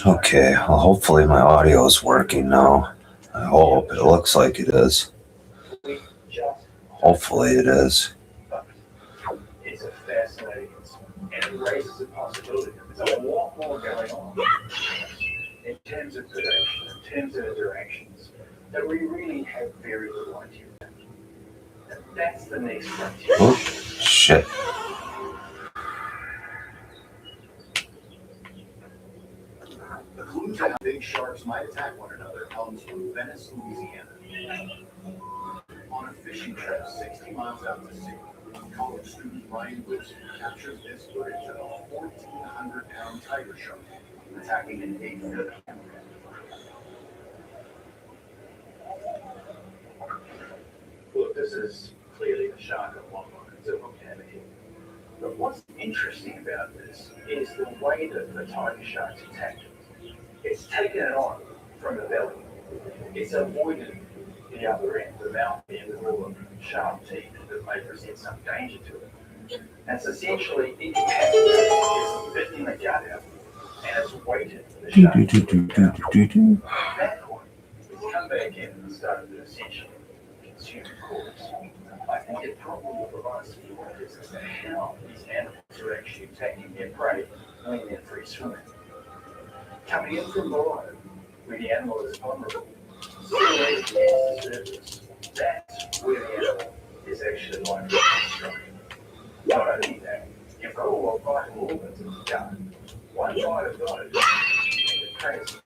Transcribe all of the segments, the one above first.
Okay, well, hopefully my audio is working now. I hope. It looks like it is. Hopefully it is. It's a fascinating and it raises a possibility. There's a lot more going on in terms of predation, in terms of interactions, that we really have very little idea. And that's the next frontier. Oh, shit. The clue to how big sharks might attack one another comes from Venice, Louisiana. On a fishing trip 60 miles out to sea, college student Ryan Whitson captures this footage of a 1,400-pound tiger shark attacking an 8-foot hammerhead. Look, this is clearly a shark at one point. It's a hook hammerhead. But what's interesting about this is the way that the tiger shark's attacked it. It's taken it on from the belly. It's avoided the other end, the mouth end, with all the sharp teeth that may present some danger to it. And it's essentially incapacitated. It's bit in the gut out and it's waited for the shark to get out. At that point, it's come back in and started to essentially consume the corpse. I think it probably provides some pointers as to how these animals are actually attacking their prey when they're free swimming. Coming in from below, where the animal is vulnerable, still raising the surface, that's where the animal is actually likely to strike. Not only that, you've got all the vital organs in the gut. One bite of those, and the prey is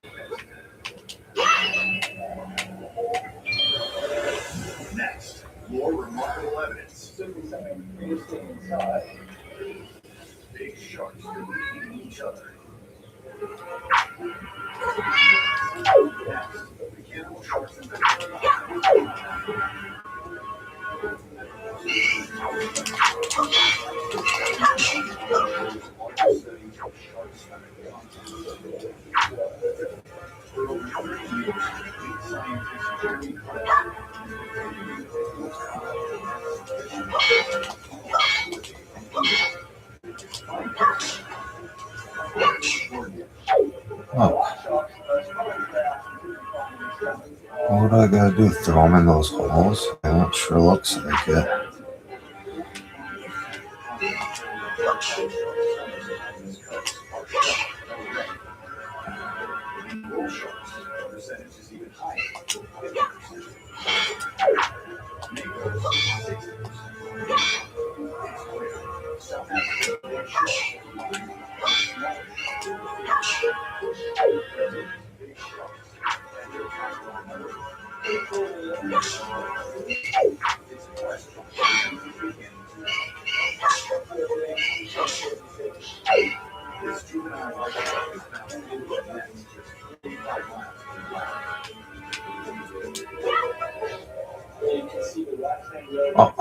next, more remarkable evidence. Simply something interesting inside. Big sharks could be eating each other. Next, the cannibal sharks in the Oh. What do I gotta do? Throw them in those holes? Yeah, it sure looks like it. Oh.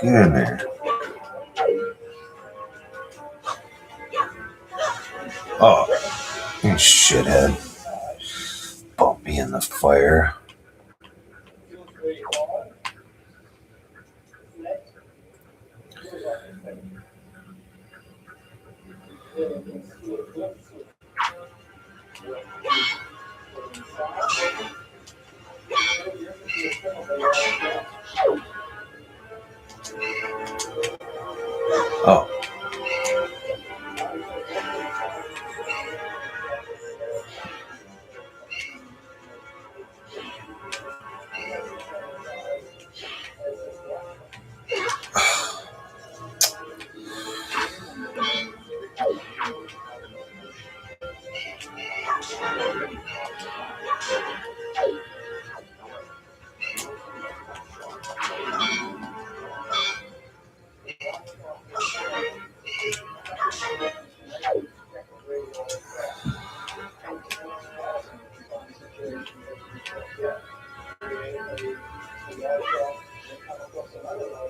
Get in there. Oh, you shithead. Bump me in the fire. Oh.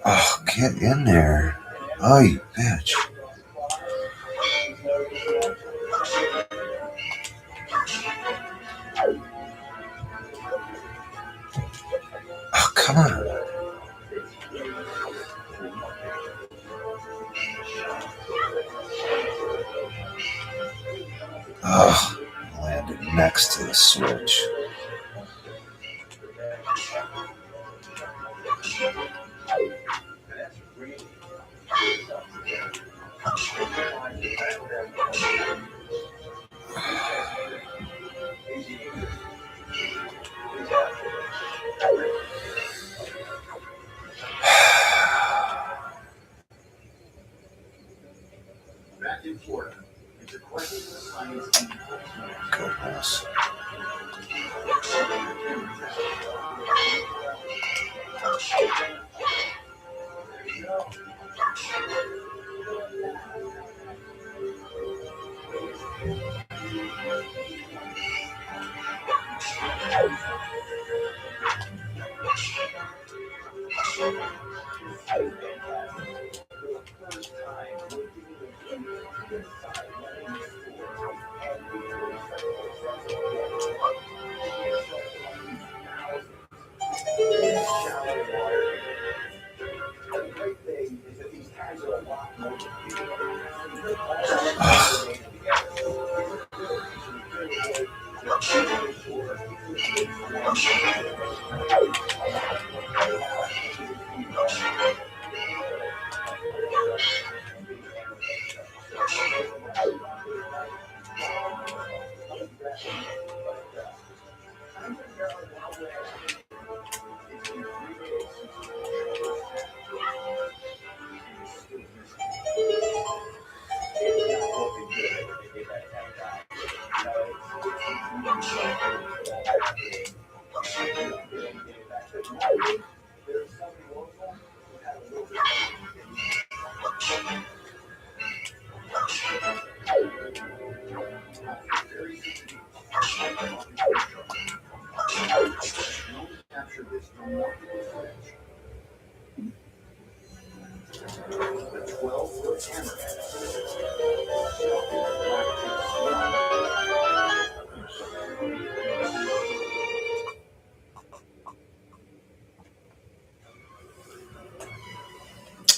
Oh, get in there. Oh, you bitch. Oh, come on. Ugh, landed next to the switch. Back in Florida, it's a question of science and Goodness.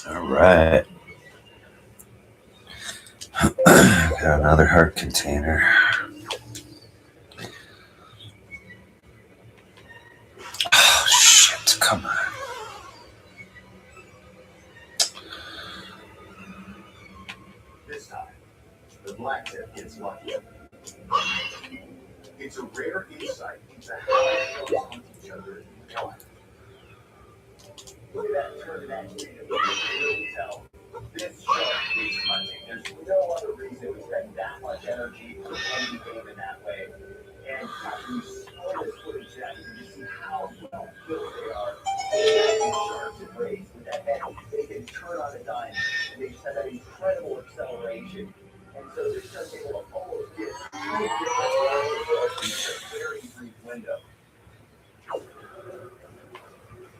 All right. Got another heart container. Oh, shit. Come on. this time, the black tip gets lucky. It's a rare insight into how sharks hunt each other in the wild. Look at that turn of that video. You can really tell this shark is hunting. There's no other reason to spend that much energy for any game in that way. And after you slow this footage down, you can just see how well built they are. These sharks and rays with that head, they can turn on a dime, and they just have that incredible acceleration. And so they're just able to almost get two different levels in a very brief window.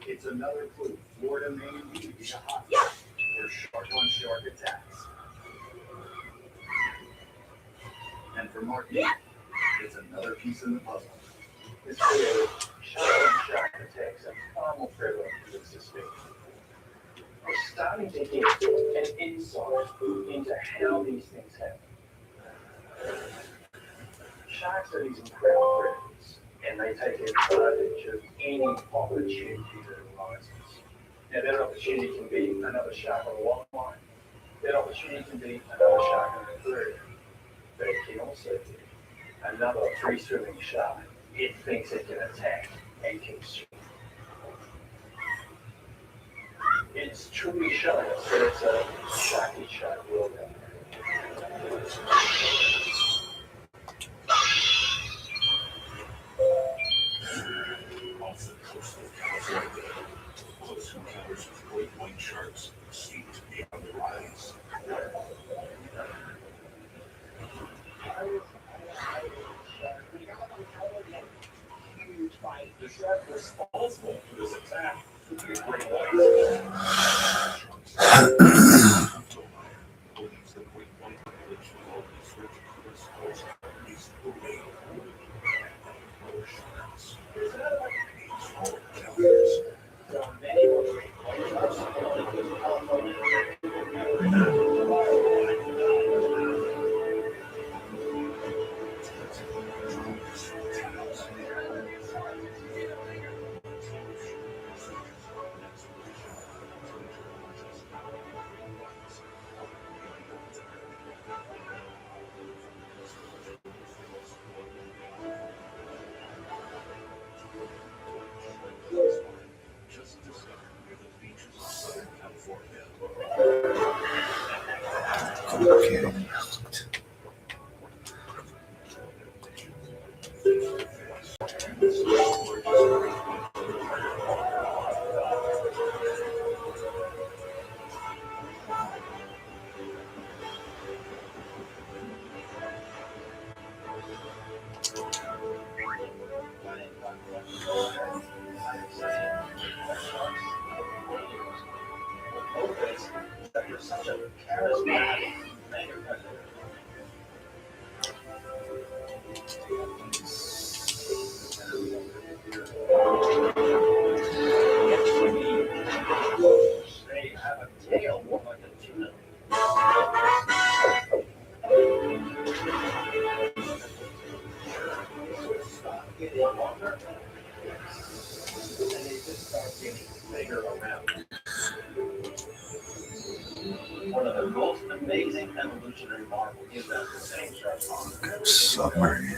It's another clue. Florida may indeed be a hotspot for shark-on-shark attacks. And for Mark, it's another piece in the puzzle. This video, shark-on-shark attacks are far more prevalent than suspected. We're starting to get an insight into how these things happen. Sharks are these incredible predators, and they take advantage of any opportunity that arises. Now, that opportunity can be another shark on a long line. That opportunity can be another shark on a aquarium. But it can also be another free-swimming shark. It thinks it can attack and consume. It's truly showing us that it's a sharky shark world out there. Off the coast of California, close encounters with great white sharks seem to be on the rise. The shark responsible for this attack could be a great white. Believes the great white village will always search for this coast is the way of sharks. There are many more great white sharks in California. You're such a charismatic mega president. They have a tail more like a tuna. Stop getting longer, and they just start getting bigger around. One of the most amazing evolutionary marvels is that the same shark Submarine.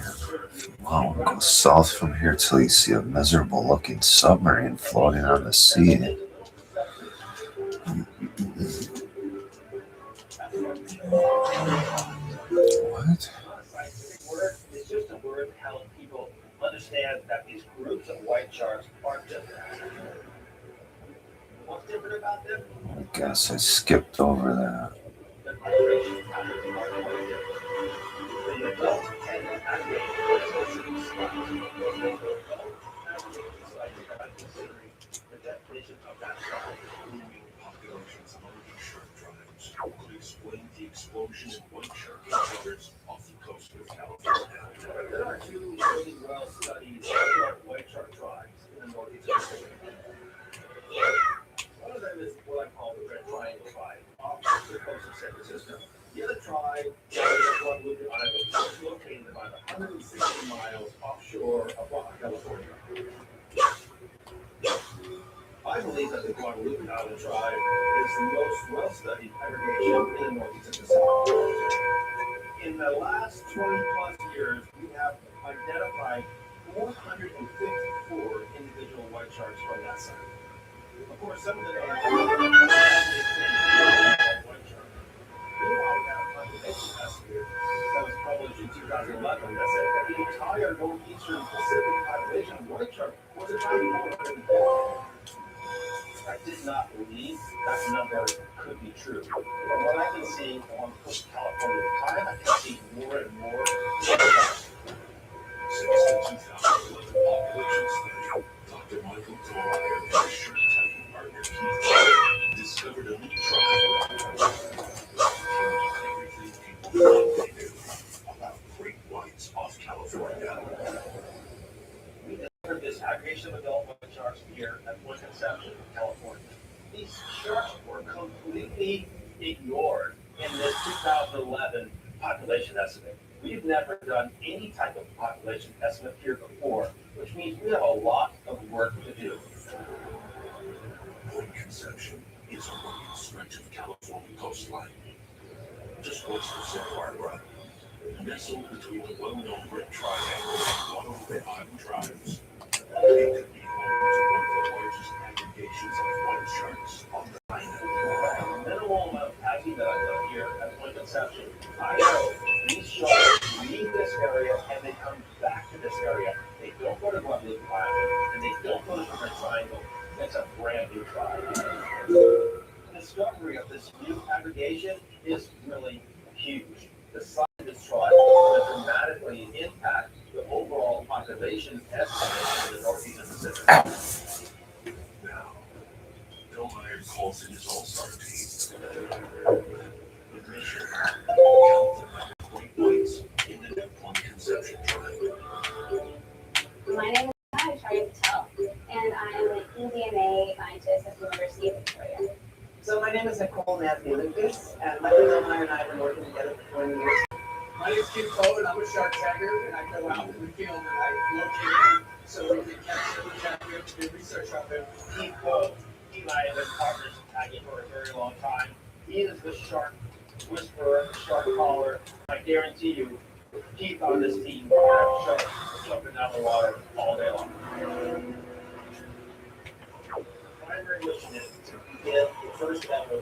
Wow, go south from here till you see a miserable looking submarine floating on the sea. What? word is just a word to help people understand that these groups of white sharks aren't just what's different about them? I guess I skipped over that. Their migration patterns are quite different. The adults tend to aggregate in specific spots. The adult aggregation sites are considering the definition of that site. Booming populations of American shark tribes could explain the explosion in white shark encounters off the coast of California. There are two really well-studied white shark tribes in the northeast Pacific. One of them is what I call the Red Triangle tribe, off the coast of San Francisco. The other tribe is Guadalupe Island, which is located about 160 miles offshore of Baja California. I believe that the Guadalupe Island tribe is the most well-studied aggregation in the northeast of the Pacific. In the last 20 plus years, we have identified 454 individual white sharks from that site. Of course, some of them are white sharks. Meanwhile, we have a population estimate that was published in 2011 that said that the entire northeastern Pacific population of white shark was about 450. I did not believe that number could be true. From what I've been seeing on Coast California time, I can see more and more. Since the 2011 population study, Dr. Michael Dwyer and his shark tagging partner Keith discovered a new tribe. Everything people thought they knew about great whites off California. We discovered this aggregation of adult white sharks here at Point Conception, California. These sharks were completely ignored in this 2011 population estimate. We've never done any type of population estimate here before, which means we have a lot of work to do. Point Conception is a rugged stretch of California coastline, just west of Santa Barbara, nestled between the well-known Red Triangle and Guadalupe Island tribes. It could be home to one of the largest aggregations of white sharks on the planet. Minimal amount of tagging that I've done here at Point Conception. I know these sharks leave this area and they come back to this area. They don't go to Guadalupe Island and they don't go to the Red Triangle. It's a brand new tribe. The discovery of this new aggregation is really huge. The size of this tribe will dramatically impact the overall population estimate in the northeastern Pacific. Now, Bill Meyer calls in his all-star team. The mission to count the number of great whites in the new Point Conception tribe. My name is Shari Patel, and I am an EDMA scientist at the University of Victoria. So my name is Nicole Nathy Lucas, and my friend Meyer and I have been working together for 20 years. My name is Kim Cole, and I'm a shark tagger, and I go out in the field and I locate them so we can capture the shark. We have to do research on them. He and I have been partners in tagging for a very long time. He is the shark whisperer, the shark caller. I guarantee you, Keith on this team will have sharks jumping down the water all day long. The primary mission is to begin the first ever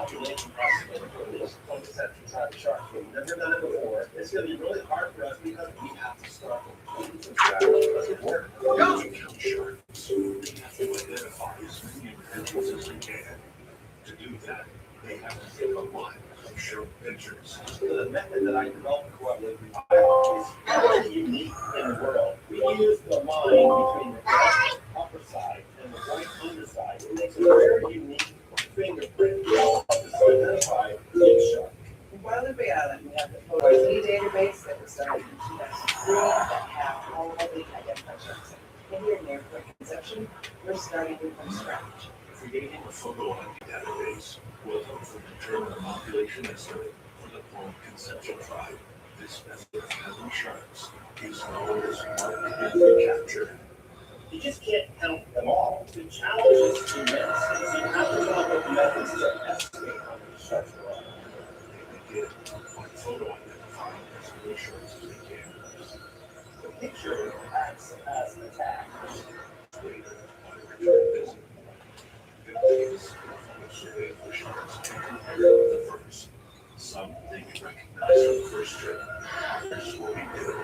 population estimate for at least 20% inside the sharks. We've never done it before. It's going to be really hard for us because we have to start with some strategy. Let's get to work. Go! To count sharks, they have to identify as many individuals as they can. To do that, they have to take a line of shark pictures. The method that I developed for what is really unique in the world. We use the line between the left upper side and the right underside. It makes a very unique fingerprint to identify each shark. In Guadalupe Island, we have the photo ID database that was started in 2003 that have all of the identified sharks. And here in Airport Conception, we're starting from scratch. Creating a photo ID database will help them determine a population estimate for the Point Conception tribe. This method of counting sharks is known as market capture. You just can't count them all. The challenge is immense. You have to come up with methods to estimate how many sharks there are. They begin by photo identifying as many sharks as they can. The picture acts as a tag. Later, on a return visit, victims will survey the sharks and compare with the first. Some they can recognize on the first trip, others will be new.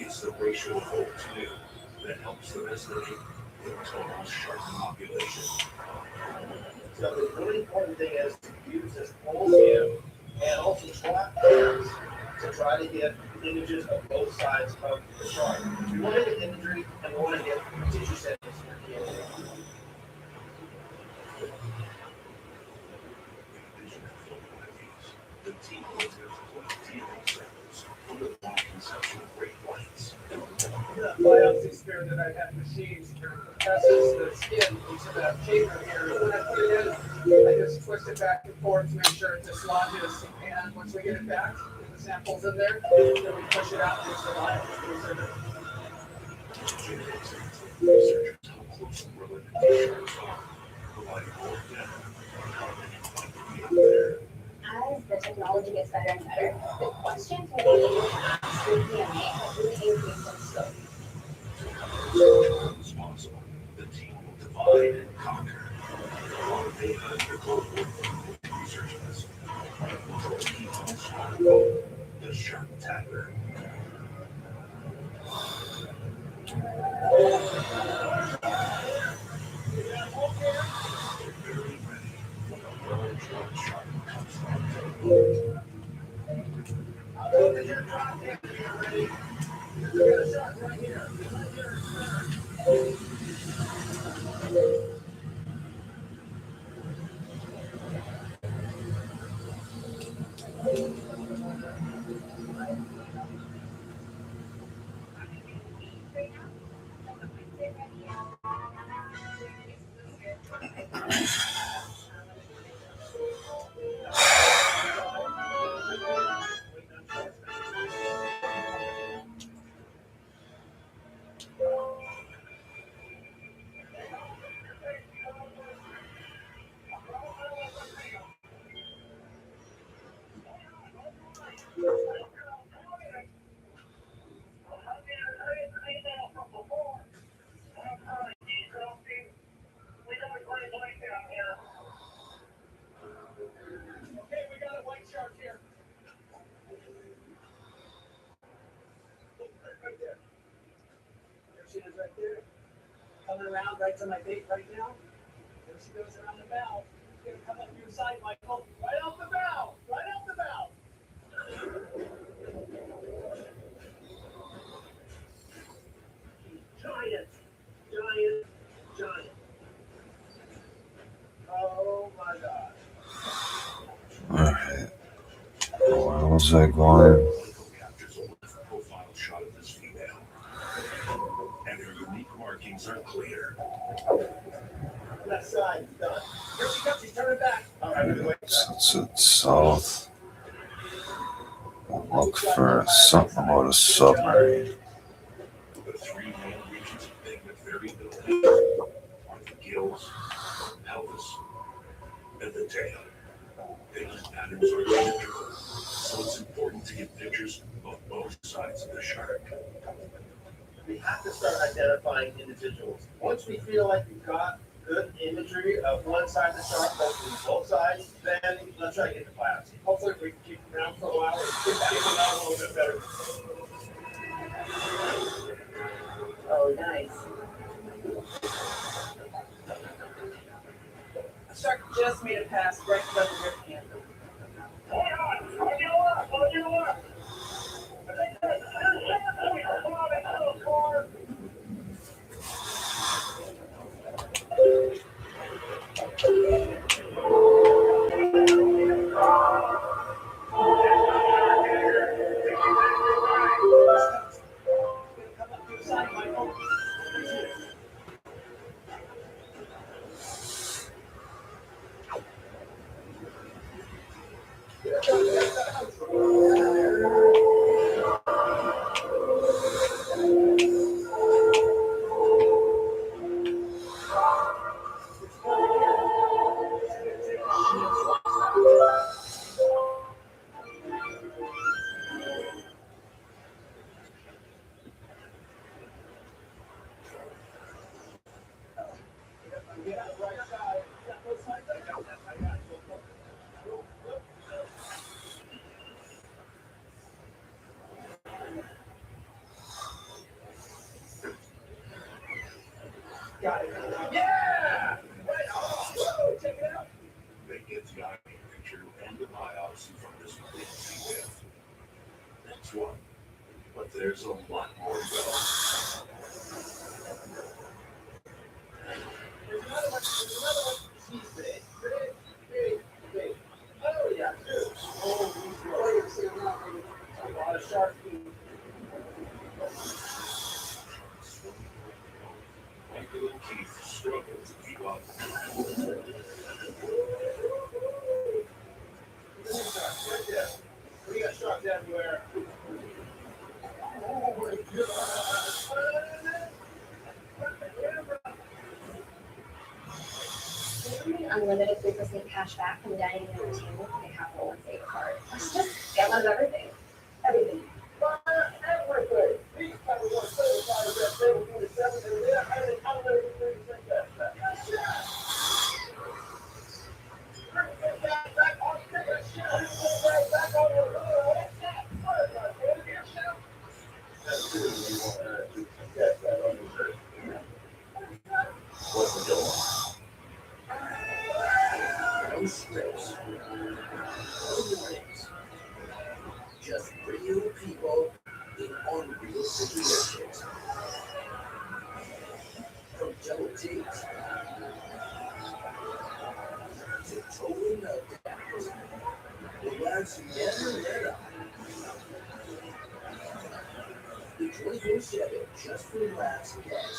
It's the ratio of old to new that helps them estimate the total shark population. So the really important thing is to use this whole view and also trap cameras to try to get images of both sides of the shark. We want to get imagery and we want to get tissue samples for DNA. The team will collect DNA samples from the Point Conception Great Whites. The biopsy spear that I had machines compresses the skin into that chamber here. And when I put it in, I just twist it back and forth to make sure it dislodges. And once we get it back, the sample's in there, then we push it out and it's alive. Researchers how close and related the sharks are, providing more data on how many might be out there. As the technology gets better and better, the questions we're able to ask through DNA have really increased in scope. To cover as much ground as possible, the team will divide and conquer. A lot of data and their goal working with the research vessel. Until the key on small boat, the shark tagger. They're very ready when a large white shark comes from the boat. Look at your drop here. You're ready. We got a shark right here. Right here. Okay, we got a white shark here. Right there. There she is right there. Coming around right to my bait right now. There she goes around the bow. She's gonna come up your side, Michael. Right off the bow. Right off the bow. Giant. Giant. Giant. Oh my God. Alright. Where was I going? Michael captures a lift profile shot of this female, and her unique markings are clear. Left side. Done. Here she comes. She's turning back. All right, wait. Since it's south, I'll look for something about a submarine. The three main regions of pigment variability are the gills, pelvis, and the tail. Pigment patterns are symmetrical, so it's important to get pictures of both sides of the shark. We have to start identifying individuals. Once we feel like we've got good imagery of one side of the shark, hopefully both sides, then let's try to get the biopsy. Hopefully we can keep them around for a while and get them out a little bit better. Oh, nice. The shark just made a pass right above the rib cam. Hold on, hold you up, hold you up. Come up to the side, Michael. Got it. Yeah! Right on. Woo! Check it out. They get the eye picture and the biopsy from this crazy death. Next one. But there's a lot more to go. There's another one. She's big. Big. Oh, yeah. Oh, he's really a lot of shark food. Michael and Keith struggle to keep up. Right there. We got sharks everywhere. Oh, my Unlimited 3% cash back from dining and entertainment with the Capital One Save card. Let's just get one of everything. everything. Everything. These people want to say that table 47 and they're having unlimited 3% cashback. Back on ticket. Back on the road. That's true. You want to get that on your shirt. What's the deal? No scripts. No warnings. Just real people in unreal situations. From Joe Jigs to total meltdowns. The lives never let up. The 24/7 Just for Laughs guest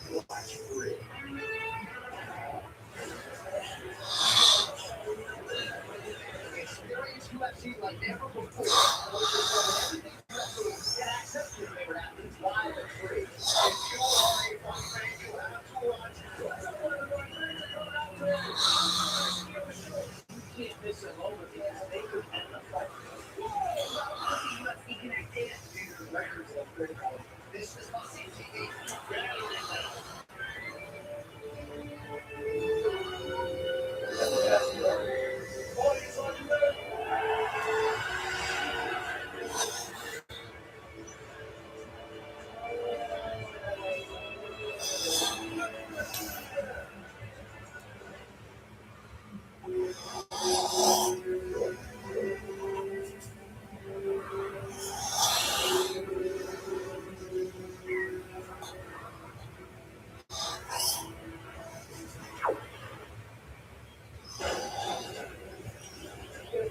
channel. Watch free. Experience UFC like never before. Get access to your favorite athletes live and free. If you are a Bucs fan, you have to watch. You can't miss a moment because they could end the fight. UFC connected. These are records of critical. This is Bucs TV.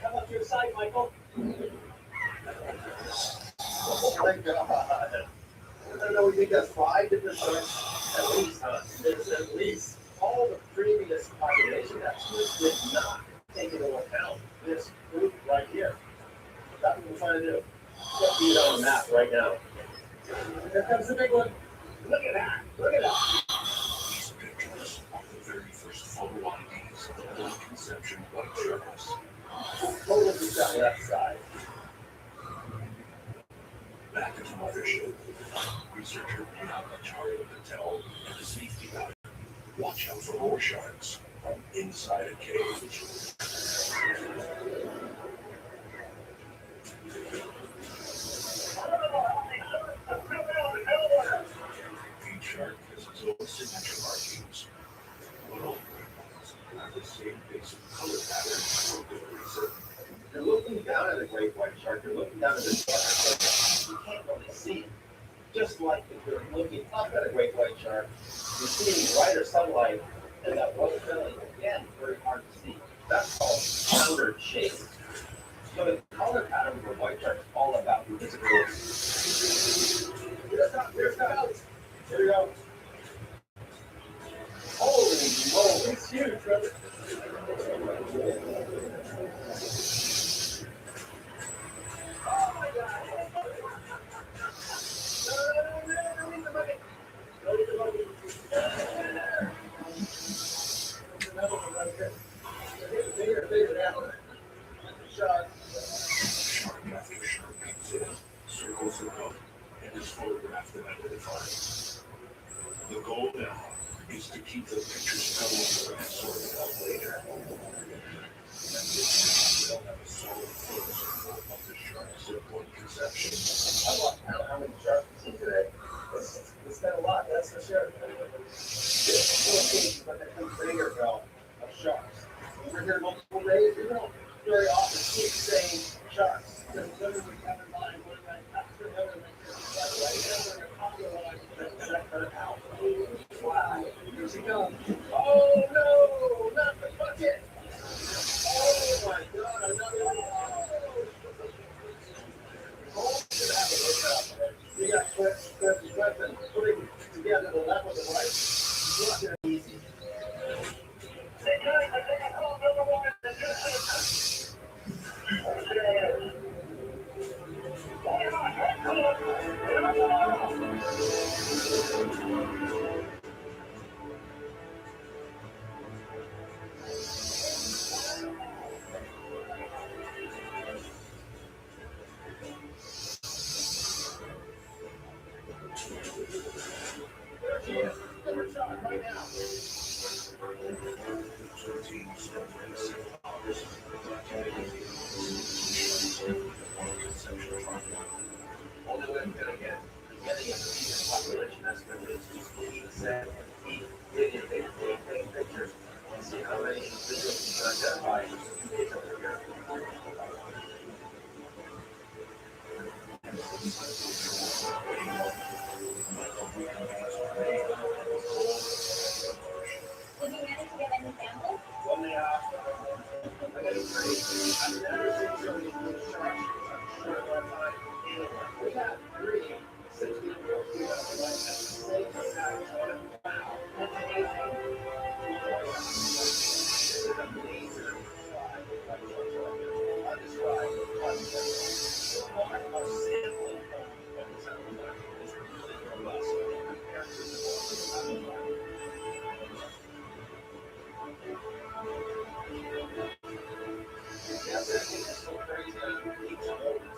Come up to your side, Michael. Oh my God. I don't know, we think that's 5 different sharks. At least, there's at least all the previous population estimates did not take into account this group right here. That's what we're trying to do. Let's see it on the map right now. Here comes the big one. Look at that. Look at that. These pictures are the very first photo IDs of the early conception white sharks. Total to that left side. Back at the mothership, researcher Patel and a safety diver Watch out for more sharks inside a cage. Each shark has its own signature markings, but all great ones have the same basic color pattern for good reason. You're looking down at a great white shark, you're looking down at a dark shark, you can't really see it. Just like if you're looking up at a great white shark, you're seeing brighter sunlight, and that white belly, again, very hard to see. That's called powdered shade. So the color pattern of a white shark is all about visibility. There's comes. Here we go. Holy moly, it's huge, brother. Oh my God. No, need the bucket. No, need the bucket. There's another one right there. They're bigger now. Shark. Shark after shark comes in, circles the boat, and is photographed and identified. The goal now is to keep the pictures coming and sorted out later. And this way, we'll have a solid photo of the sharks at one conception. I don't know how many sharks we've seen today. It's been a lot, that's for sure. But there comes bigger of sharks. We're here multiple days, we don't very often keep saying sharks. Because literally we have in mind, we're like, after another out. Wow, here she comes. Oh no, not the bucket. Oh my God, another one. Oh, should have a look out there. We got clips, and putting together the left with the right. It's not easy. There she is. Number shot right now. 13 celebrating hours documenting one conception trial. Only way I'm gonna get getting a population estimate is just looking at set. Take pictures and see how many individuals you can identify over here. Did you manage to get any samples? Only I got to say, I've never seen so many blue sharks. I'm sure one time anywhere. We got 3 since we were like at the same time. Wow, that's amazing. This is amazing. Our sampling of the sound is really robust compared to the one. Yeah, that thing is so crazy. It keeps moving.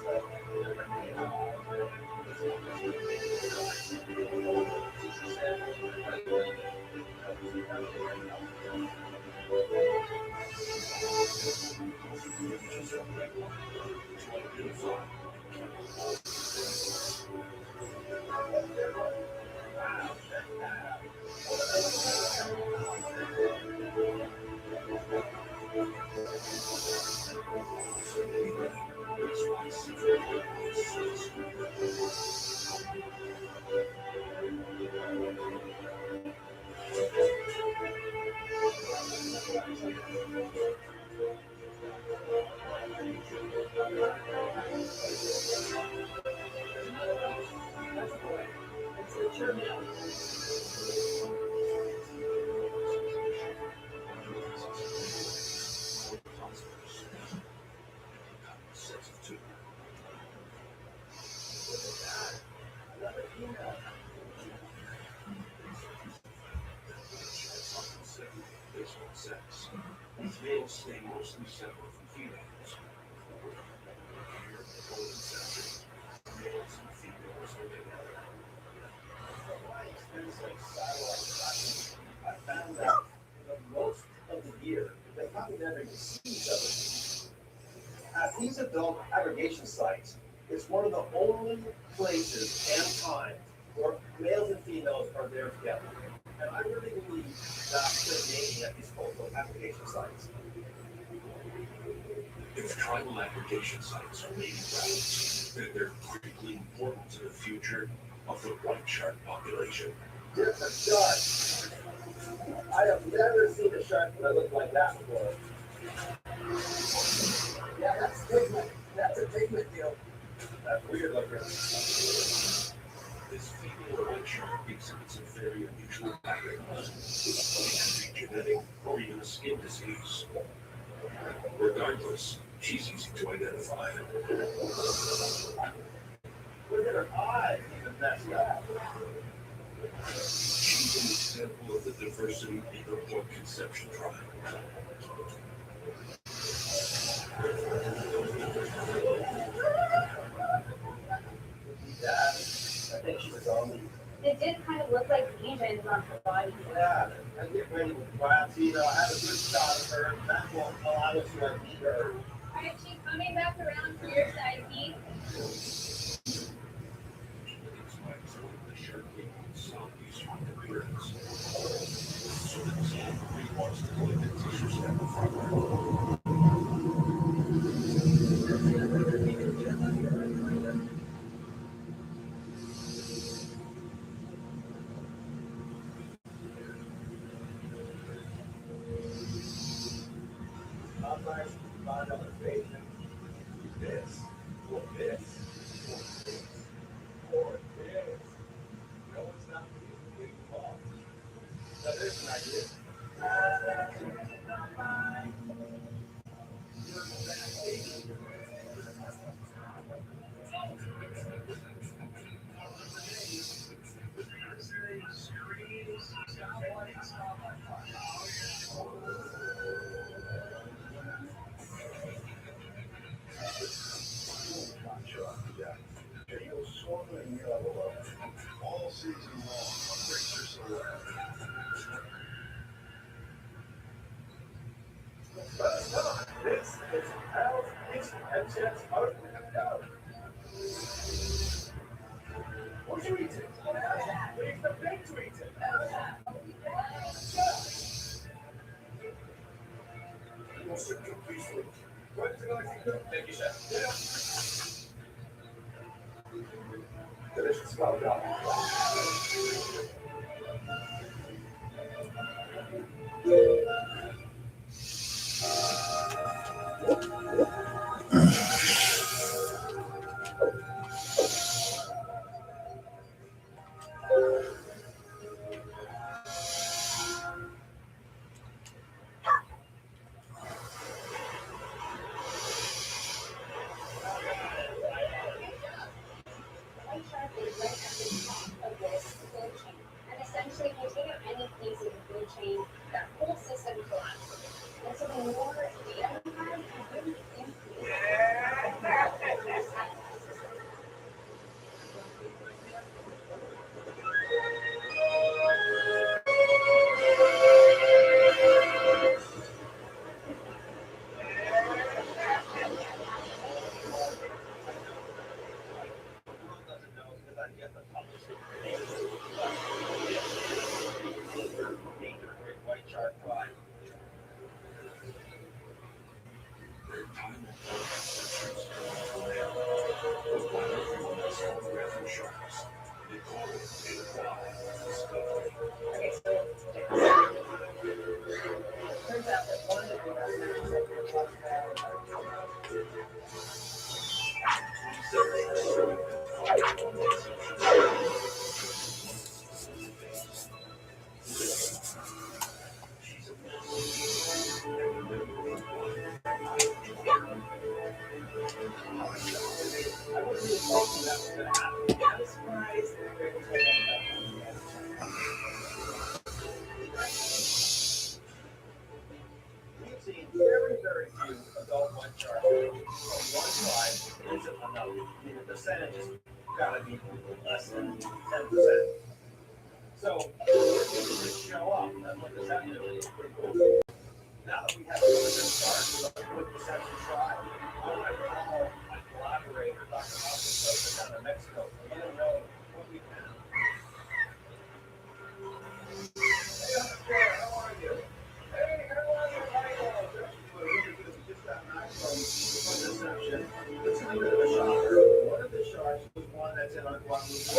These males stay mostly separate from females. Here, golden section, males and females are together. My experience like satellite tracking, I found that these adult aggregation sites is one of the only places and times where males and females are there together. And I really believe that's the mating at these cultural aggregation sites. If tribal aggregation sites are mating grounds, then they're critically important to the future of the white shark population. Different shark. I have never seen a shark that looked like that before. Yeah, that's pigment. That's a pigment deal. That's weird looking. This female white shark exhibits a very unusual pattern. It could be genetic or even a skin disease. Regardless, she's easy to identify. Look at her eyes, even messed up. She's an example of the diversity in the Point Conception tribe. Yeah, I think she was on me. They did kind of look like lesions on her body. Yeah, I get ready to biopsy, I have a good shot of her. That won't allow us to meet her. Alright, she's coming back around for your side, Pete. These spikes are the shark in southeast appearance. So the team wants to collect the tissue sample from her. I'm like, find out the patient. This, or this, or this, or this. No, it's not really involved. Now, there's an idea. All season long, brace yourself. This is how it's headsets out. What you eating? Leave the pig to eat it. We'll sit peacefully. Thank you, chef. Delicious. Well done. White shark is right at the top of this food chain. And essentially, if you take out any piece of the food chain, that whole system collapses. And so the more data we have, the really increase. White shark fly. Their time and conceptions was why everyone else photographed sharks. They call it a wild discovery. Okay, so turns out that one of the investors that we're talking She's a mess. And remember I wasn't even thinking that was going to happen. about, I'm surprised that we're able to take that. We've seen very, very few adult white sharks from one tribe into another. I mean, the percentage has got to be less than 10%. So, if we just show up, that's what this happened. Pretty cool. Now that we have a percent sharks, with a good perception tribe, I call my collaborator, Dr. Austin, down in Mexico, to let him know what we found. Hey, Oscar, how are you? Hey, how are you, Michael? Well, really good. We just got back from reception. It's a bit of a shocker. One of the sharks was one that's in our Guadalupe.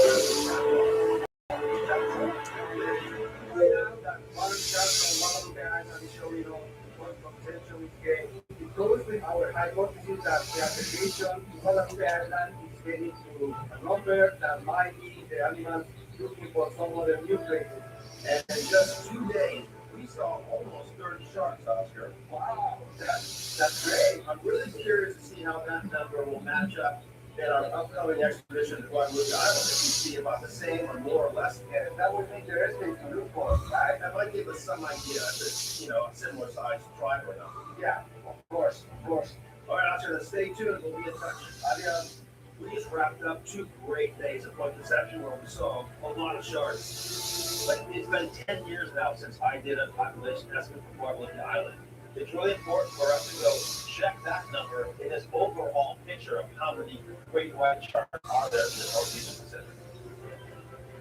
That water shark and one of the guys I'm sure you know what potential we get. It goes with our hypothesis that the aggregation in Guadalupe Island is getting to a number that might be the animals looking for some other new places. And in just 2 days, we saw almost 30 sharks, Oscar. Wow, that's great. I'm really curious to see how that number will match up in our upcoming expedition to Guadalupe Island. If we see about the same or more or less. Yeah, that would be interesting to look for. That might give us some idea if it's, a similar size tribe or not. Yeah, of course, of course. All right, Oscar, then stay tuned. We'll be in touch. Adios. We just wrapped up 2 great days of Point Deception where we saw a lot of sharks. But it's been 10 years now since I did a population estimate for Guadalupe Island. It's really important for us to go check that number in this overall picture of how many great white sharks are there in the Northeast Pacific.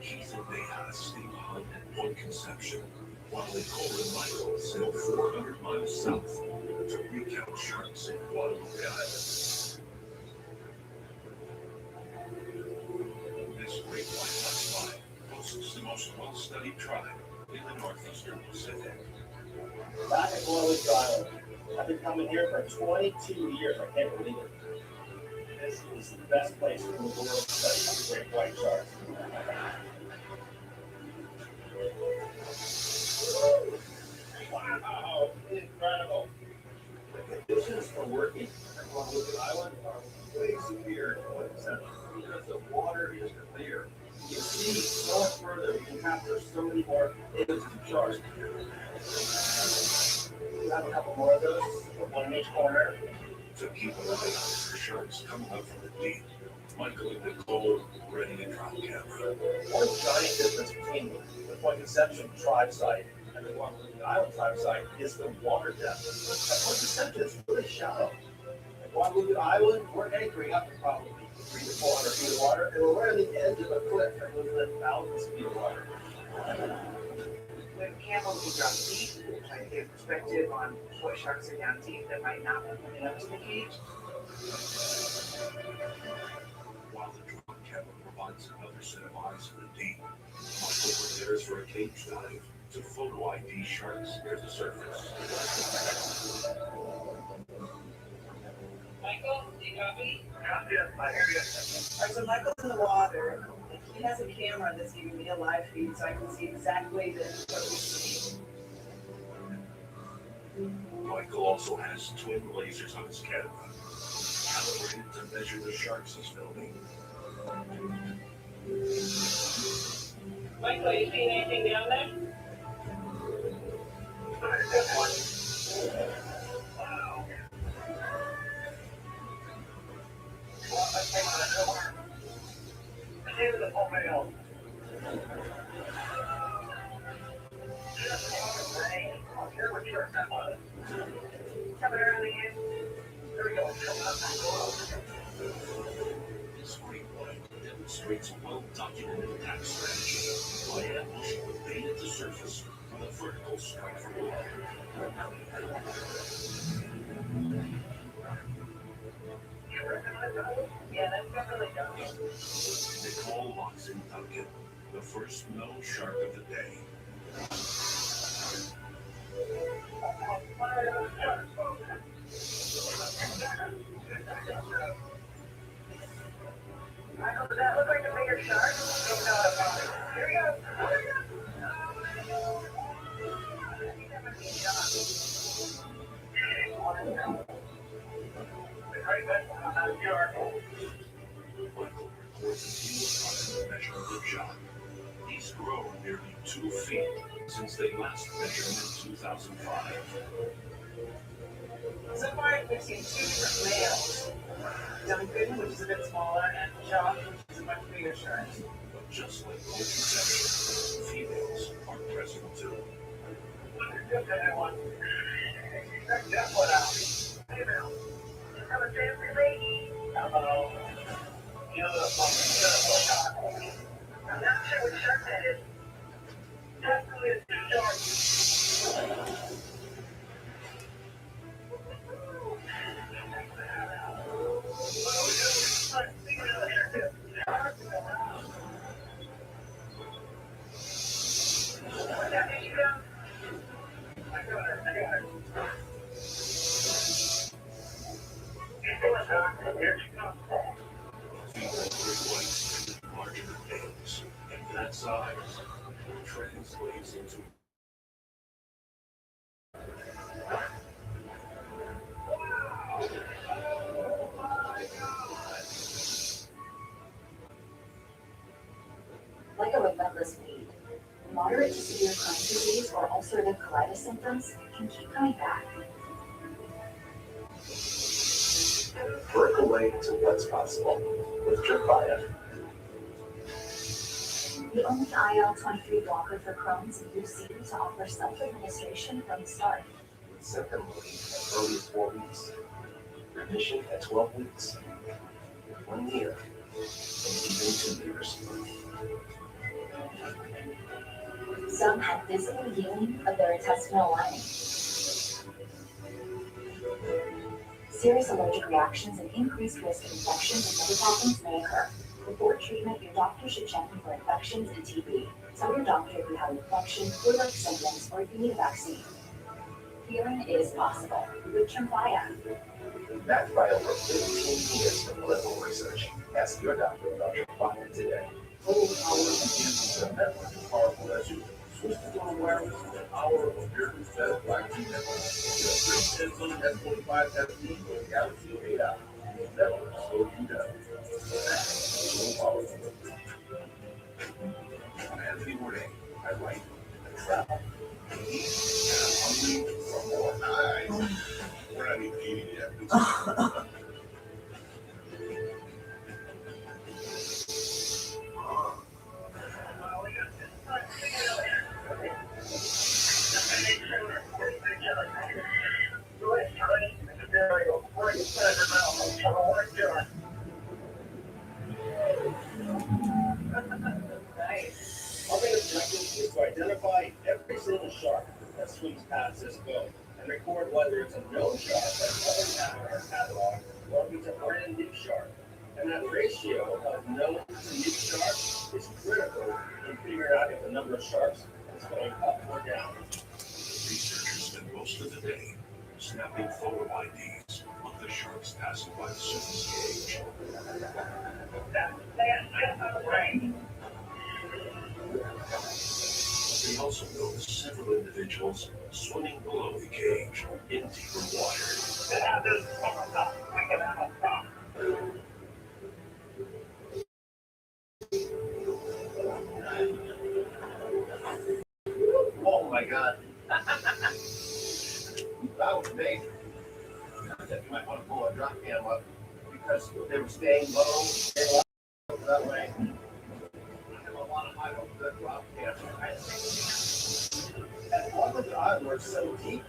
Keith and Bayhas stay behind at Point Conception, while Nicole and Michael sail 400 miles south to recount sharks in Guadalupe Island. This great white hotspot hosts the most well-studied tribe in the northeastern Pacific. Back at Guadalupe Island, I've been coming here for 22 years. I can't believe it. This is the best place in the world to study great white sharks. Wow, incredible. The conditions for working at Windwaker Island are way superior to what it's at because the water is clear. You can see so much further. You can capture so many more images of sharks. We have a couple more of those, one in each corner. To keep an eye out for sharks coming up from the deep, Michael and Nicole ready to drop camera. One giant difference between the Point Conception tribe site and the Guadalupe Island tribe site is the water depth. At Point Conception, it's really shallow. At Guadalupe Island, we're anchoring up to probably 300 to 400 feet of water, and we're right on the edge of a cliff that lives in thousands of feet of water. When camels will drop deep, try to get a perspective on what sharks are down deep that might not be coming up to the cage. While the drone camera provides another set of eyes in the deep, Michael prepares for a cage dive to photo ID sharks near the surface. Michael, do you copy? Yeah, I hear you. All right, so Michael's in the water. He has a camera that's giving me a live feed so I can see exactly what we see. Michael also has twin lasers on his camera, calibrated to measure the sharks he's filming. Michael, you seeing anything down there? Wow. Here's the full male. Here we're sure that was. Coming around the end. There we go. This great white demonstrates a well-documented attack strategy by ambushing with bait at the surface with a vertical strike from below. Yeah, that's definitely Duncan. Nicole locks in Duncan, the first known shark of the day. Michael, does that look like a bigger shark? Here we go. Michael records a new measurement of John. He's grown nearly 2 feet since they last measured him in 2005. So far, we've seen 2 different males. Duncan, which is a bit smaller, and Jock, which is a much bigger shark. But just like Point Conception, females are present too. Check that one out. Female. Hello. Beautiful, beautiful shot. I'm not sure what shirt that is. Definitely a short. Female great whites tend to be larger than males, and that size translates into Like a relentless weed. Moderate to severe Crohn's disease or ulcerative colitis symptoms can keep coming back. Break away to what's possible with Tripwire. The only IL-23 blocker for Crohn's in UC to offer self-administration from the start. Symptom relief as early as 4 weeks. Remission at 12 weeks. 1 year. And even 2 years. Some had visible healing of their intestinal lining. Serious allergic reactions and increased risk of infections and liver problems may occur. Before treatment, your doctor should check you for infections and TB. Tell your doctor if you have an infection, flu-like symptoms, or if you need a vaccine. Healing is possible with Tremfya. Backed by over 15 years of clinical research. Ask your doctor about Tripwire today. total power against the network as powerful as you. Switch to total wireless with the power of America's best 5G network. Get a free Samsung S25 FE with Galaxy 8 out. Never slow you down. Total power. I'm Anthony Bourdain. I write, I travel, I eat, and I'm hungry for more. We're not even eating yet. Nice. Our main objective is to identify every single shark that swims past this boat and record whether it's a known shark that's other than our catalog or if it's a brand new shark. And that ratio of known to new sharks is critical in figuring out if the number of sharks is going up or down. Researchers spend most of the day snapping photo IDs of the sharks passing by the surface cage. They also notice several individuals swimming below the cage in deeper water. Oh my God. That was amazing. You might want to pull a drop cam up because they were staying low and that way. I have a lot of high over the drop cam. As long as the island was so deep,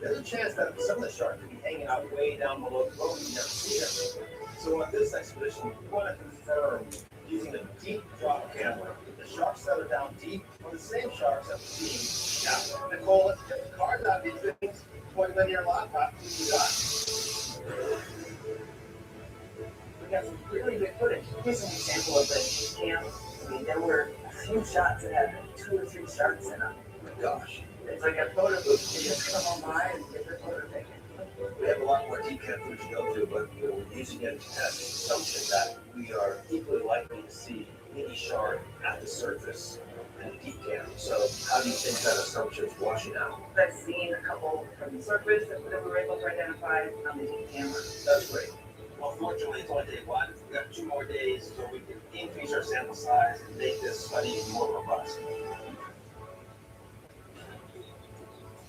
there's a chance that some of the sharks could be hanging out way down below the boat and you never see them. So on this expedition, we want to confirm using a deep drop camera if the sharks that are down deep are the same sharks that we're seeing. Now, Nicole, let's get the cards out of these things, point them in your laptop. What you got? We got some really good footage. Here's an example of the cam. I mean, there were a few shots that had 2 or 3 sharks in them. Oh my gosh. It's like a photo booth. You just come on by and get the photo taken. We have a lot more deep cam footage to go through, but we're using it as an assumption that we are equally likely to see any shark at the surface in deep cam. So how do you think that assumption is washing out? I've seen a couple from the surface that we were able to identify on the deep camera. That's great. Well, fortunately, it's only day 1. We've got 2 more days so we can increase our sample size and make this study more robust.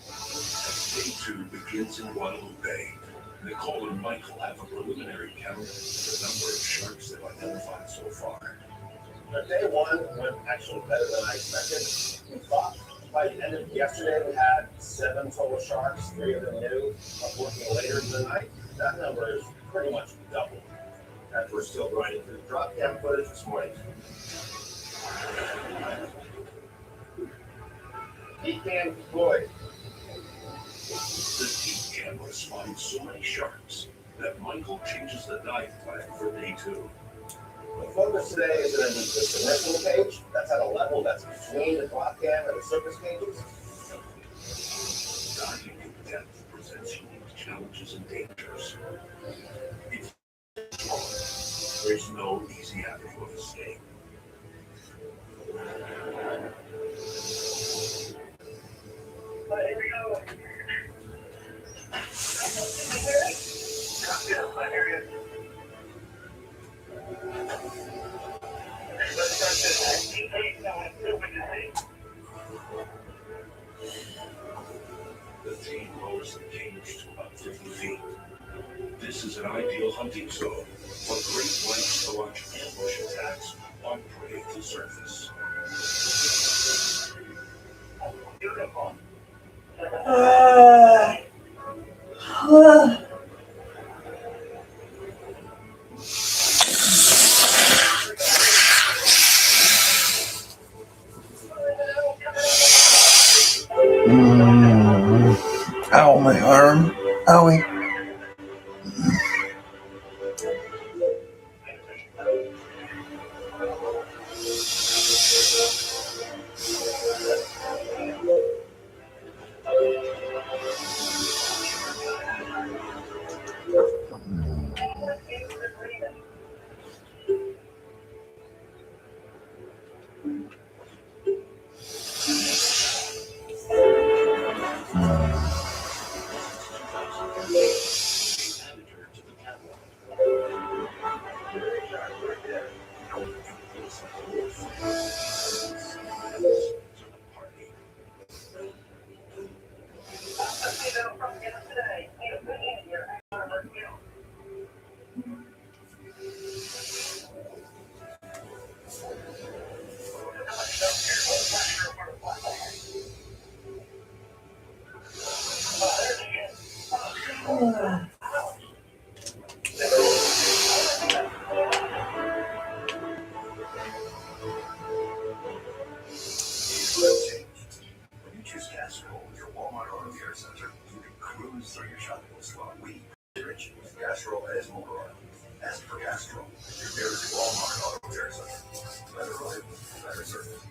As day 2 begins in Guadalupe, Nicole and Michael have a preliminary count of the number of sharks they've identified so far. Day 1 went actually better than I expected. We thought by the end of yesterday we had 7 total sharks, 3 of them new, working later in the night. That number is pretty much doubled. As we're still running through drop cam footage this morning. Deep cam deployed. The deep camera spotted so many sharks that Michael changes the dive plan for day 2. The focus today is going to be the submersible cage. That's at a level that's between the drop cam and the surface cages. Diving in depth presents unique challenges and dangers. If there's no easy avenue of escape. Here we go. Yeah, I hear you. Let's start this. The team lowers the cage to about 50 feet. This is an ideal hunting zone for great whites to launch ambush attacks on prey to surface. Beautiful. Ow, my arm. Owie. When you choose Castrol with your Walmart Auto Care Center, you can cruise through your shopping list while we rich with Castrol as motor oil. Ask for Castrol, your nearest Walmart Auto Care Center. Better oil, better service.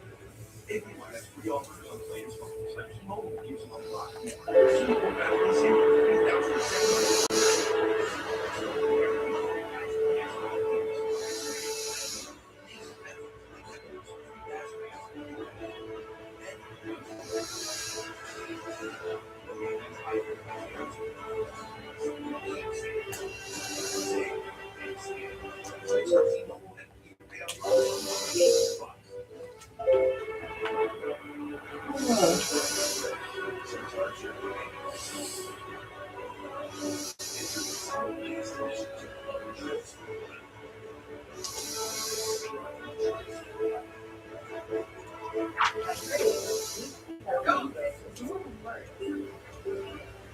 If you want free offers on the latest phones, like T-Mobile gives you a lot more. Super battery saver, 3,000.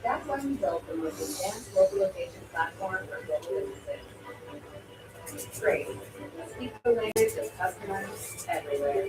That's why we built the most advanced localization platform for global businesses. Great. Speak the language of customers everywhere.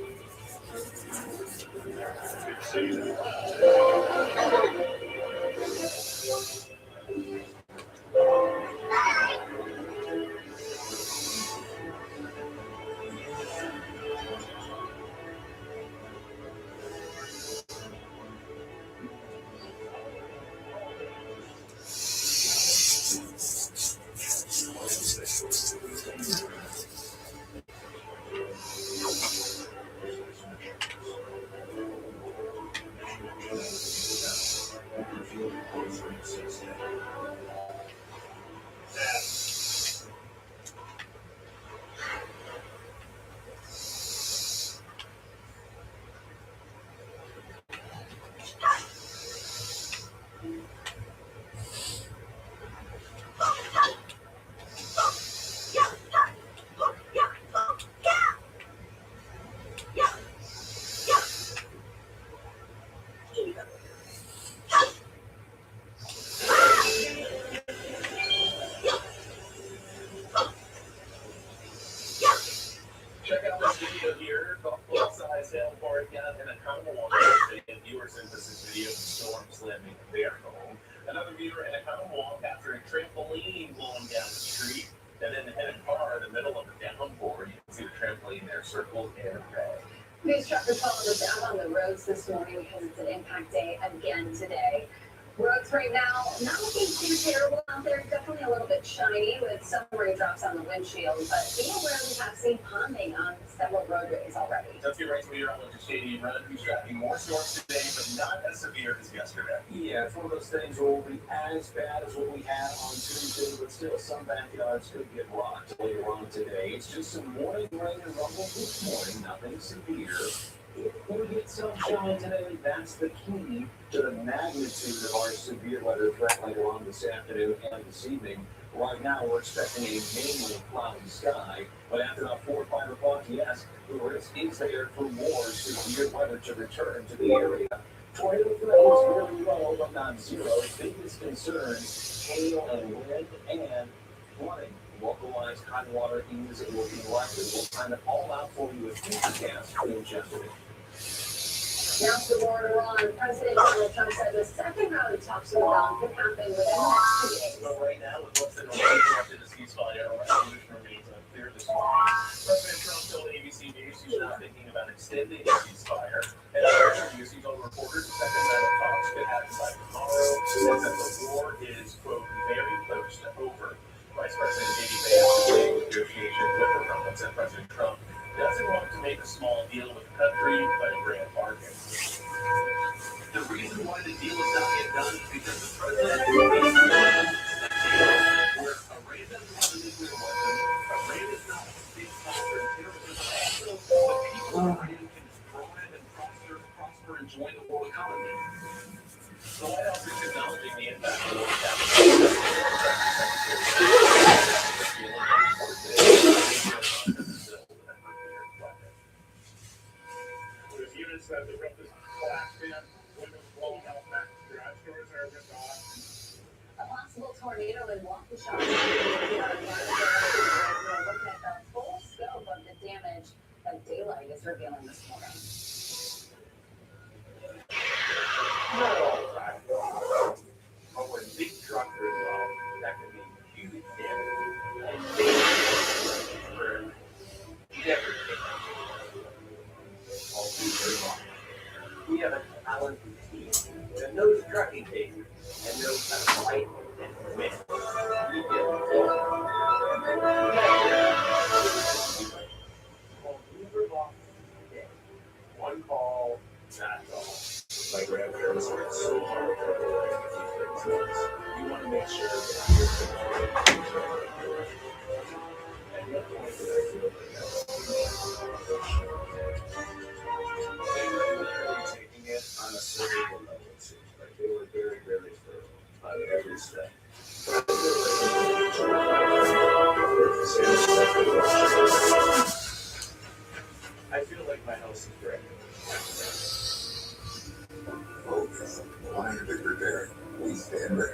Check out this video here called Full-Size Sailboard Gun and a Carnival and viewer sent us this video of the storm slamming their home. Another viewer in a carnival after a trampoline blowing down the street, and then had a car in the middle of a downpour. You can see the trampoline there circled in red. News truckers followed us out on the roads this morning because it's an impact day again today. Roads right now, not looking too terrible out there. Definitely a little bit shiny with some raindrops on the windshield, but being aware we have seen ponding on several roadways already. Let's get right to your Winter Stadium run. Who's tracking more storms today, but not as severe as yesterday. Yeah, it's one of those things where it won't be as bad as what we had on Tuesday, but still some backyards could get rocked later on today. It's just some morning rain and rumble this morning, nothing severe. If we get sunshine today, that's the key to the magnitude of our severe weather threat later on this afternoon and this evening. Right now, we're expecting a mainly cloudy sky, but after about 4 or 5 o'clock, yes, the risk is there for more severe weather to return to the area. Tornado threat is really low, but not zero. Biggest concerns, hail and wind and flooding. Localized high water is looking likely. We'll find it all out for you with forecast in just a minute. Now to the war in Iran. President Donald Trump said the second round of talks with Iran could happen within the next 2 days. But right now, with what's been after the ceasefire, our resolution remains unclear this morning. President Trump told ABC News he's not thinking about extending the ceasefire. And other interviews, he told reporters the second round of talks could happen by tomorrow, and that the war is, quote, very close to over. Vice President J.D. Vance is leading negotiations with the Republicans, and President Trump doesn't want to make a small deal with the country, but a grand bargain. The reason why the deal is not yet done is because the president is where Iran doesn't have a nuclear weapon, Iran is not a big factor in terrorism, but people in Iran can thrive and prosper and join the world economy. The White House is acknowledging the impact of the war units that the roof is collapsed in, windows blowing out back garage doors are just off. A possible tornado in Waukesha. Looking at the full scope of the damage that daylight is revealing this morning. Not all the time, but when big trucks are involved, that can be huge damage. And for never all too very long. We have a talented team that knows trucking cases and knows how to fight and win. We get one call, that's all. My grandparents worked so hard for their life to keep things nice. You want to make sure that you're and the other one is that you they were literally taking it on a cerebral level, it seems like. They were very, very firm on every step. I feel like my house is great. Folks, why are they prepared? We stand ready.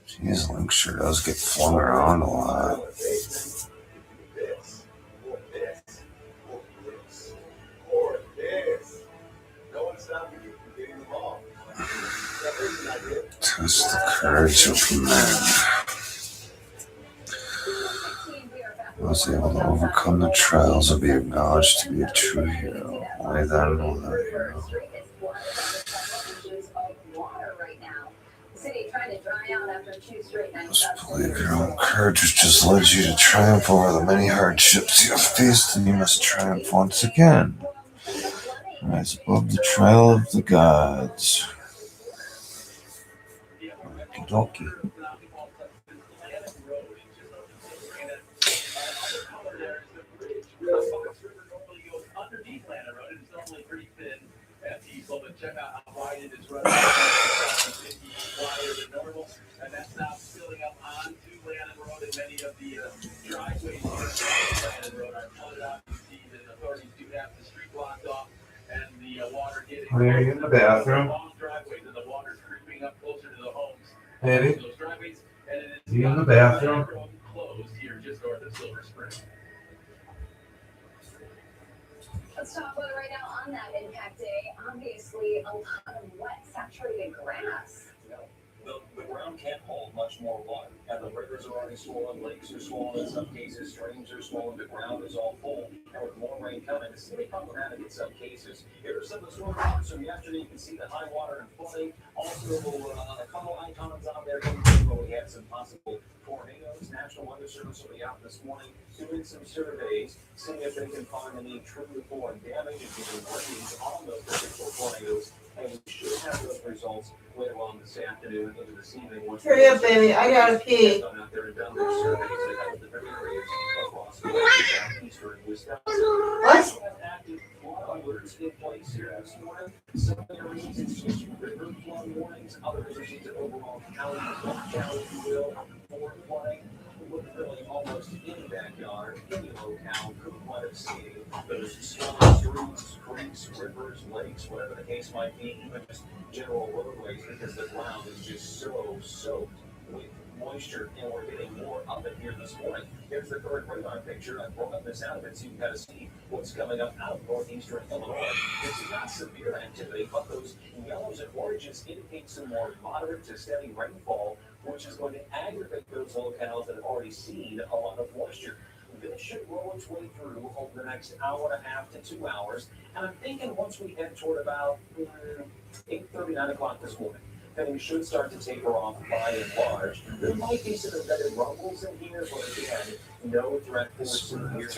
Jeez, Link sure does get flung around a lot. Test the courage of men. Was able to overcome the trials and be acknowledged to be a true hero. Why then will that hero? Just believe your own courage which has led you to triumph over the many hardships you have faced, and you must triumph once again. Rise above the trial of the gods. Okie dokie. Check out how wide it is running. Wider than normal, and that's now filling up onto Landon Road, and many of the driveways here on Landon Road are flooded out. You see that authorities do have the street blocked off, and the water getting. Are you in the bathroom? Maybe. Those driveways, and it is You in the bathroom? closed here just north of Silver Spring. Let's talk weather right now on that impact day. Obviously, a lot of wet, saturated grass. The ground can't hold much more water, and the rivers are already swollen, lakes are swollen, in some cases streams are swollen, the ground is all full, and with more rain coming, this is going to be problematic in some cases. Here are some of the storm waters from yesterday. You can see the high water and flooding. Also, a couple icons on there where we had some possible tornadoes. National Weather Service will be out this morning doing some surveys, seeing if they can find any true foreign damage and giving warnings on those potential tornadoes. And we should have those results later on this afternoon into this evening. Hurry up, baby. I gotta pee. Gone out there and done their surveys at different areas across the southeastern Wisconsin. What? We have active flood alerts in place here this morning. Some areas it's just river flood warnings, other areas it's overall county, if you will, for flooding. Really almost any backyard, any locale could wind up seeing those swollen streams, creeks, rivers, lakes, whatever the case might be, even just general roadways, because the ground is just so soaked with moisture, and we're getting more of it here this morning. Here's the current radar picture. I brought this out of it so you can kind of see what's coming up out of northeastern Illinois. This is not severe activity, but those yellows and oranges indicate some more moderate to steady rainfall, which is going to aggravate those locales that have already seen a lot of moisture. This should roll its way through over the next hour and a half to 2 hours. And I'm thinking once we head toward about 8:30, 9 o'clock this morning, things should start to taper off by and large. There might be some embedded rumbles in here, but again, no threat for severe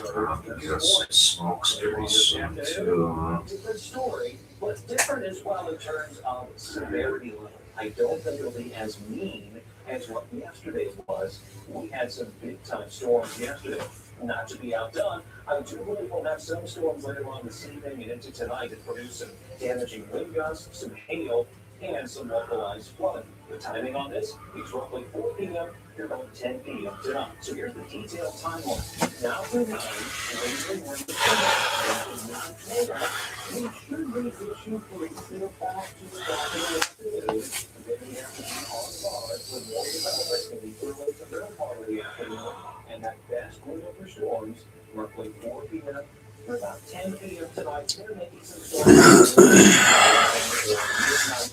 Smoke's pretty soon too. different story, but different as well in terms of severity level. I don't think it'll be as mean as what yesterday was. We had some big time storms yesterday. Not to be outdone, I do believe we'll have some storms later on this evening and into tonight that produce some damaging wind gusts, some hail, and some localized flooding. The timing on this is roughly 4 p.m. to about 10 p.m. tonight. So here's the detailed timeline. Now through 9, later when we should be issued for a clear path to the afternoon. Then we have to be on guard for more development in the early to middle part of the afternoon. And that best window for storms, roughly 4 p.m. to about 10 p.m. tonight. They're making some storms. Midnight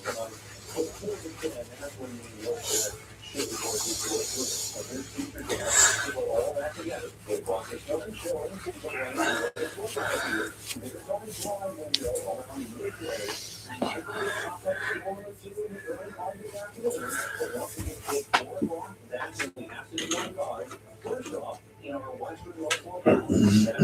tonight. But before we can, and that's when we look at should be going to a good future gas. To put all that together, they brought this one showing the rain and this will happen here. There's only one window around midway. I believe top up to 1 or 2 in the early part of the afternoon. But once we get 4 o'clock, that's when we have to be on guard. First off, in our western local locales, that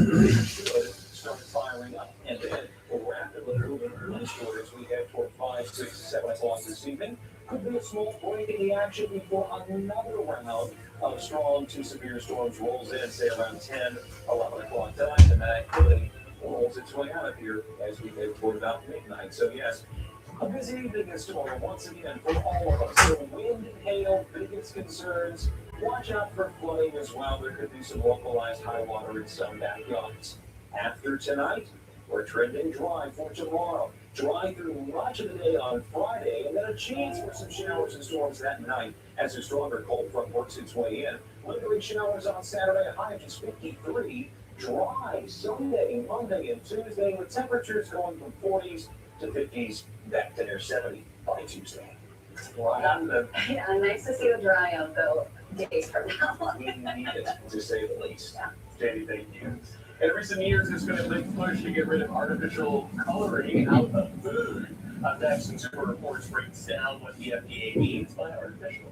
should start firing up. And then we'll rapidly moving eastward as we head toward 5, 6, 7 o'clock this evening. Could be a small break in the action before another round of strong to severe storms rolls in, say around 10, 11 o'clock tonight, and that activity rolls its way out of here as we head toward about midnight. So yes, a busy evening this tomorrow once again for all of us. So wind and hail, biggest concerns. Watch out for flooding as well. There could be some localized high water in some backyards. After tonight, we're trending dry for tomorrow. Dry through much of the day on Friday, and then a chance for some showers and storms that night as a stronger cold front works its way in. Lingering showers on Saturday, a high of just 53. Dry Sunday, Monday, and Tuesday, with temperatures going from 40s to 50s back to near 70 by Tuesday. Yeah, nice to see the dry out though days from now. We need it, to say the least. Jamie, thank you. In recent years, there's been a big push to get rid of artificial coloring out of food. Next, Consumer Reports breaks down what the FDA means by artificial.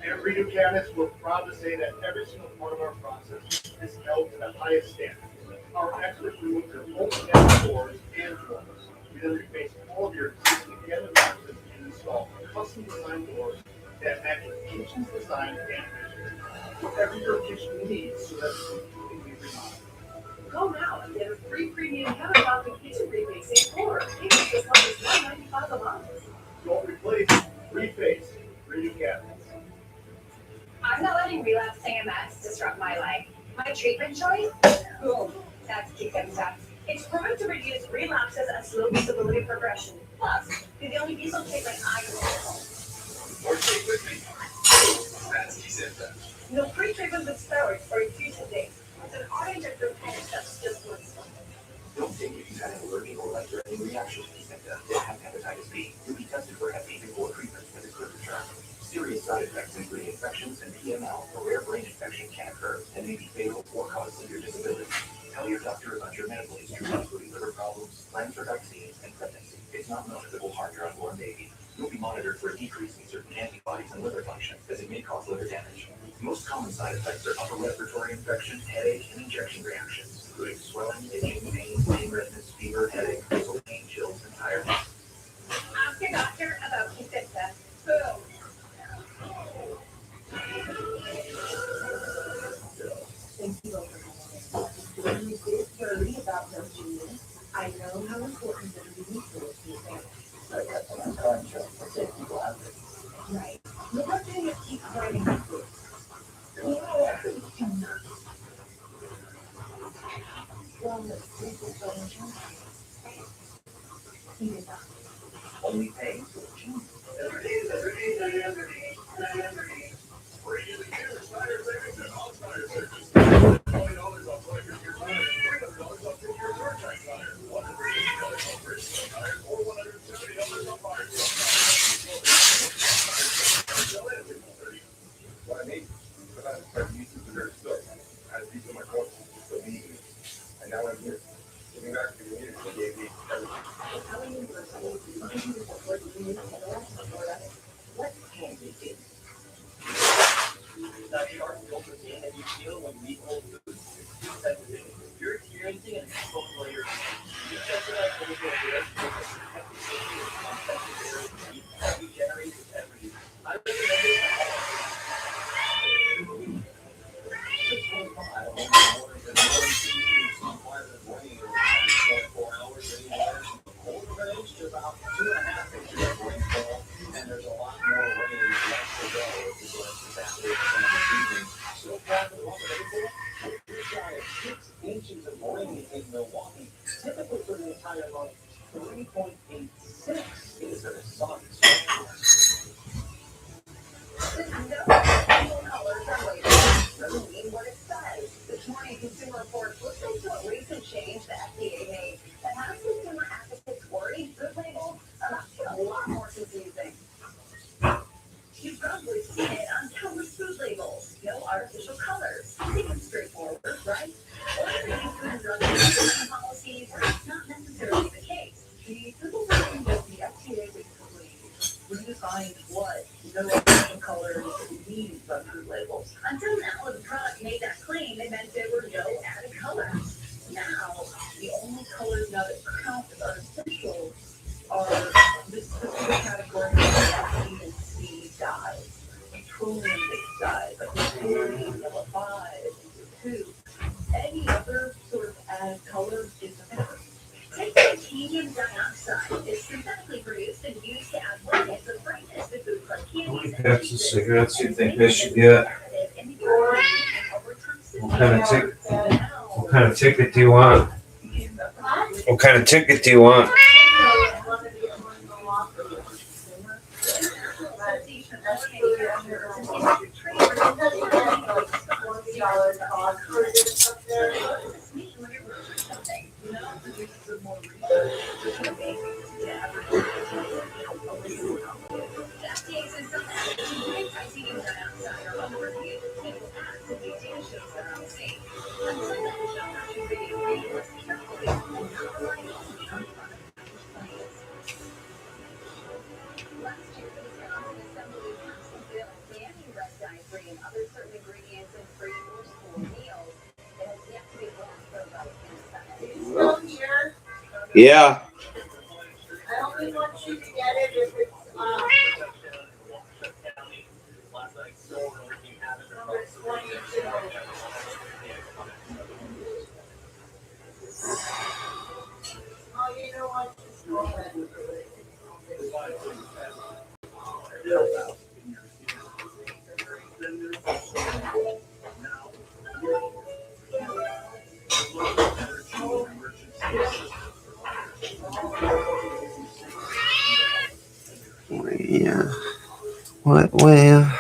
Every new cabinet, we're proud to say that every single part of our process is held to the highest standard. Our experts remove their own cabinet doors and drawers. We then replace all of your existing cabinet boxes in the custom designed doors that match your kitchen's design and vision. Whatever your kitchen needs so that it can be remodeled. Go now and get a free premium countertop and kitchen rebasing floor. Payments as low as $195 a month. Don't replace, reface, redo cabinets. I'm not letting relapsing MS disrupt my life. My treatment choice? Boom. That's Kickham Steps. It's proven to reduce relapses and slow disability progression. Plus, you're the only piece of treatment I can hold. Or take with me. That's Zelda. No pre-treatment with steroids for infusion days. It's an auto-injector pen that's just one step. Don't take if you've had an allergic or life-threatening reaction to Zelda or have hepatitis B. You'll be tested for Hep B before treatment with a quick return. Serious side effects including infections and PML, a rare brain infection can occur and may be fatal or cause severe disability. Tell your doctor about your medical history, including liver problems, plans for vaccines, and pregnancy. It's not known if it will harm your unborn baby. You'll be monitored for a decrease in certain antibodies and liver function, as it may cause liver damage. Most common side effects are upper respiratory infection, headache, and injection reactions, including swelling, itching, pain redness, fever, headache, muscle pain, chills, and tiredness. Ask your doctor about Kikimsa. Boom. Thank you both for coming. When we did thoroughly about those genes, I know how important they're being for your family. Right, that's what I'm trying to show. Let's say people have it. Right. Look up there and keep writing the books. Well, let's see what's going on. He did not. Only pay for the gene. Bring in the year, Snyder savings and all Snyder savings. $20 off one of your gear tires, $300 off your gear door check tires, $160 off Bridgestone tires, or $170 off Firestone tires. What I made, but I started using the very stuff. I had to use my course, so me. And now I'm here. Giving back to the community that gave me everything. How universal is the mind of what you need to know Florida? What can we do? That sharp filter in that you feel when you eat whole foods. That's the thing. You're experiencing an exponential layer. You just like over the you generate with everything. I recommend it. I don't know more than 4 hours anywhere. Over range to about 2.5 inches of rainfall, and there's a lot more rain left to go if you go into Saturday and Sunday. So far for the month of April, we're shy of 6 inches of rain in Milwaukee. Typically for the entire month, 3.86 is a solid There's no single color from labels doesn't mean what it says. This morning, Consumer Reports looked into a recent change the FDA made that has consumer advocates worried food labels are about to get a lot more confusing. You've probably seen it on countless food labels. No artificial colors. Seems straightforward, right? Or they use food and drug administration policies where it's not necessarily the case. The simple version of the FDA recently redefined what no artificial colors mean from food labels. Until now, the product made that claim, it meant there were no added colors. Now, the only colors now that count as artificial are the specific categories of B and C dyes, petroleum-based dyes, like chlorine, yellow 5, and 2. Any other sort of added color is a matter. Take titanium dioxide. It's synthetically produced and used to add brightness and brightness to foods like How many candies and packs of cheeses. cigarettes do you think they should get? What kind of ticket do you want? What kind of ticket do you want? Yeah. I only want you to get it if it's Yeah. Well,